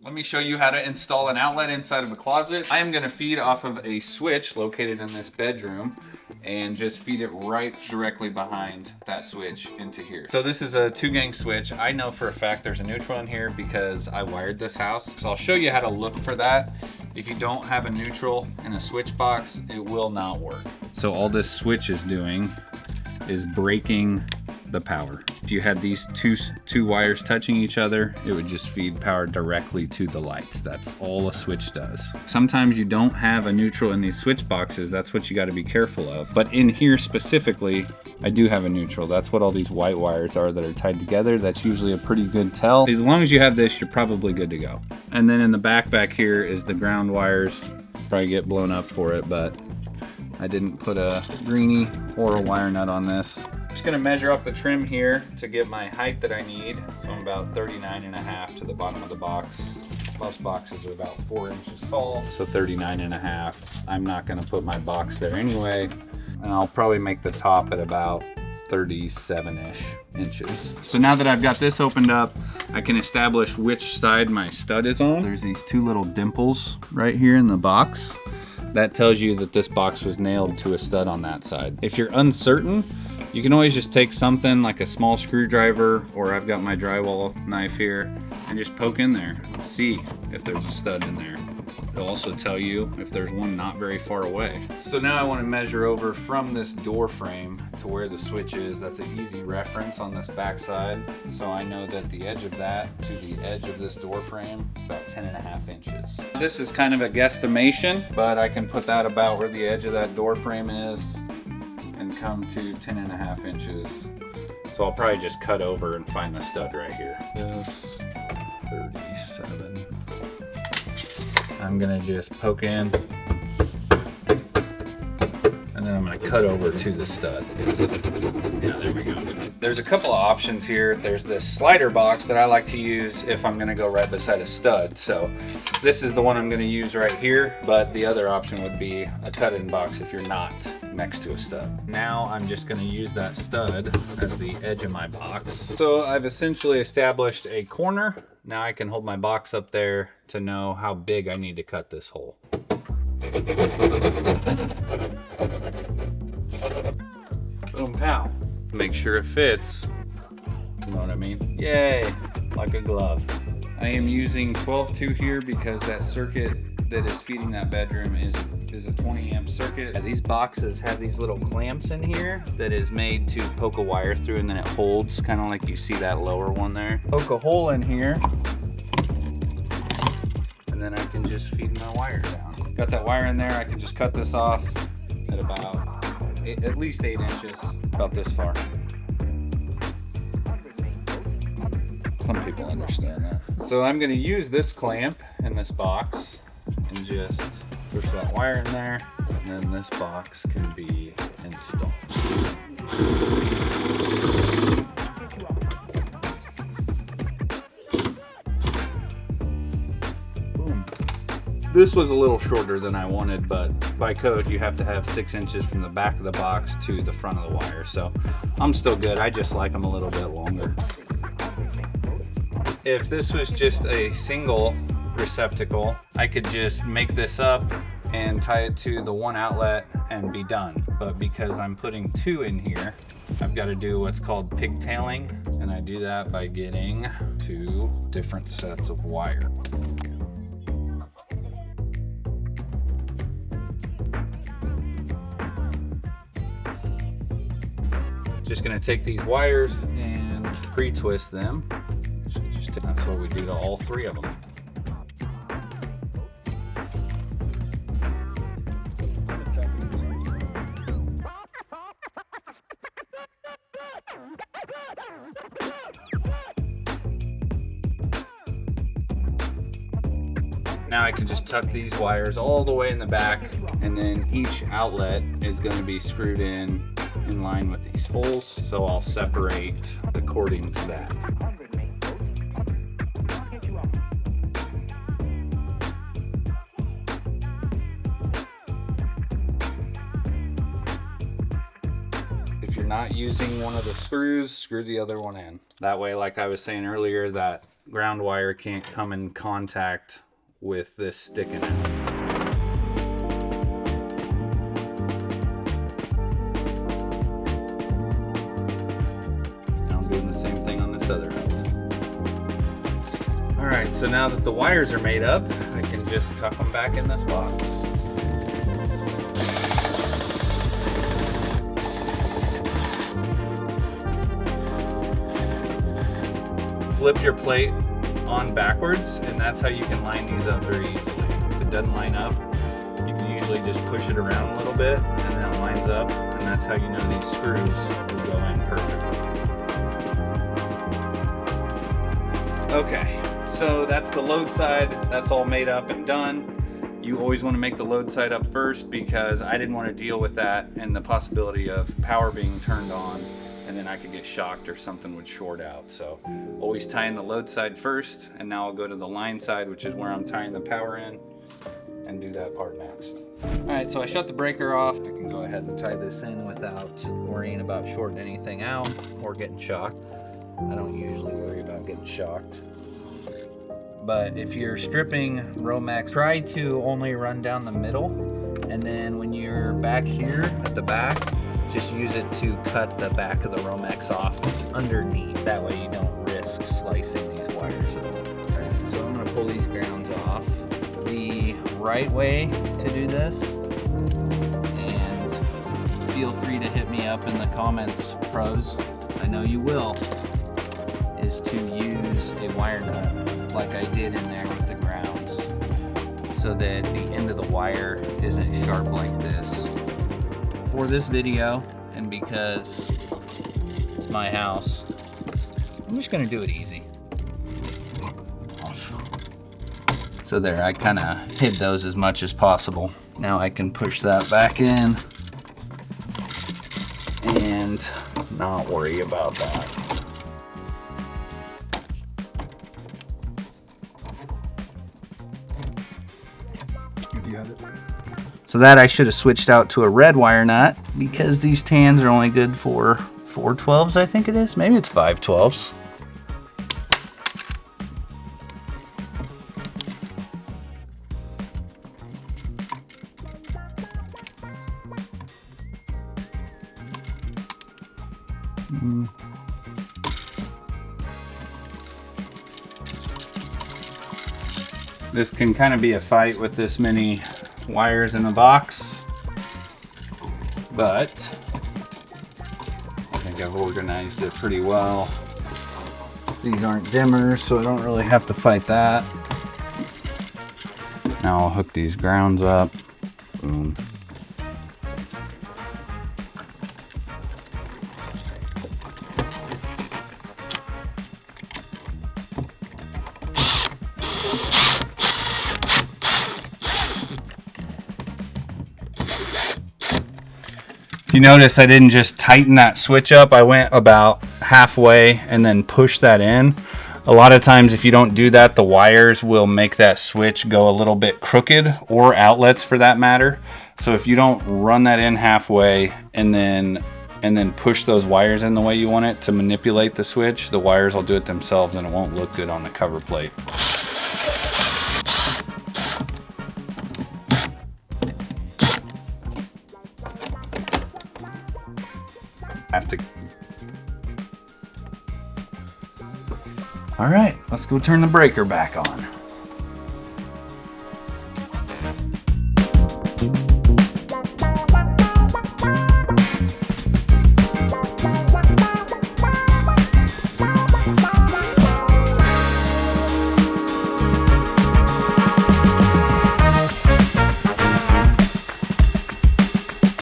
Let me show you how to install an outlet inside of a closet. I am going to feed off of a switch located in this bedroom and just feed it right directly behind that switch into here. So this is a 2-gang switch. I know for a fact there's a neutral in here because I wired this house. So I'll show you how to look for that. If you don't have a neutral in a switch box, it will not work. So all this switch is doing is breaking the power. If you had these two wires touching each other, it would just feed power directly to the lights. That's all a switch does. Sometimes you don't have a neutral in these switch boxes. That's what you got to be careful of. But in here specifically, I do have a neutral. That's what all these white wires are that are tied together. That's usually a pretty good tell. As long as you have this, you're probably good to go. And then in the back here is the ground wires. Probably get blown up for it, but I didn't put a greenie or a wire nut on this. I'm just gonna measure up the trim here to get my height that I need. So I'm about 39.5 to the bottom of the box. Most boxes are about 4 inches tall, so 39.5. I'm not gonna put my box there anyway, and I'll probably make the top at about 37-ish inches. So now that I've got this opened up, I can establish which side my stud is on. There's these 2 little dimples right here in the box. That tells you that this box was nailed to a stud on that side. If you're uncertain, you can always just take something like a small screwdriver, or I've got my drywall knife here, and just poke in there and see if there's a stud in there. It'll also tell you if there's one not very far away. So now I want to measure over from this door frame to where the switch is. That's an easy reference on this back side. So I know that the edge of that to the edge of this door frame is about 10.5 inches. This is kind of a guesstimation, but I can put that about where the edge of that door frame is and come to 10.5 inches. So I'll probably just cut over and find the stud right here. This 37. I'm gonna just poke in, and then I'm gonna cut over to the stud. Yeah, there we go. There's a couple of options here. There's this slider box that I like to use if I'm gonna go right beside a stud. So this is the one I'm gonna use right here, but the other option would be a cut-in box if you're not next to a stud. Now I'm just gonna use that stud as the edge of my box. So I've essentially established a corner. Now I can hold my box up there to know how big I need to cut this hole. Boom, pow. Make sure it fits. You know what I mean? Yay, like a glove. I am using 12-2 here because that circuit that is feeding that bedroom is a 20 amp circuit. These boxes have these little clamps in here that is made to poke a wire through, and then it holds, kind of like you see that lower one there. Poke a hole in here, and then I can just feed my wire down. Got that wire in there, I can just cut this off at about at least 8 inches, about this far. Some people understand that. So I'm gonna use this clamp in this box and just push that wire in there, and then this box can be installed. Boom. This was a little shorter than I wanted, but by code you have to have 6 inches from the back of the box to the front of the wire, so I'm still good. I just like them a little bit longer. If this was just a single receptacle, I could just make this up and tie it to the one outlet and be done. But because I'm putting 2 in here, I've got to do what's called pigtailing, and I do that by getting 2 different sets of wire. Just gonna take these wires and pre-twist them. That's what we do to all 3 of them. Now I can just tuck these wires all the way in the back, and then each outlet is going to be screwed in line with these holes, so I'll separate according to that. If you're not using one of the screws, screw the other one in. That way, like I was saying earlier, that ground wire can't come in contact with this stick in it. Now I'm doing the same thing on this other end. All right, so now that the wires are made up, I can just tuck them back in this box. Flip your plate on backwards, and that's how you can line these up very easily. If it doesn't line up, you can usually just push it around a little bit, and then it lines up, and that's how you know these screws will go in perfectly. Okay. So that's the load side, that's all made up and done. You always want to make the load side up first because I didn't want to deal with that and the possibility of power being turned on and then I could get shocked or something would short out. So always tie in the load side first, and now I'll go to the line side, which is where I'm tying the power in, and do that part next. All right, so I shut the breaker off. I can go ahead and tie this in without worrying about shorting anything out or getting shocked. I don't usually worry about getting shocked. But if you're stripping Romex, try to only run down the middle, and then when you're back here at the back, just use it to cut the back of the Romex off underneath. That way you don't risk slicing these wires. Alright, so I'm gonna pull these grounds off. The right way to do this, and feel free to hit me up in the comments, pros, I know you will, is to use a wire nut like I did in there with the grounds, so that the end of the wire isn't sharp like this. For this video, and because it's my house, I'm just gonna do it easy. So there, I kind of hid those as much as possible. Now I can push that back in and not worry about that. So that I should have switched out to a red wire nut because these tans are only good for 412s, I think it is. Maybe it's 512s. This can kind of be a fight with this many wires in the box, but I think I've organized it pretty well. These aren't dimmers, so I don't really have to fight that. Now I'll hook these grounds up. Boom. If you notice, I didn't just tighten that switch up. I went about halfway and then pushed that in. A lot of times if you don't do that, the wires will make that switch go a little bit crooked, or outlets for that matter. So if you don't run that in halfway and then push those wires in the way you want it to manipulate the switch, the wires will do it themselves and it won't look good on the cover plate. All right, let's go turn the breaker back on.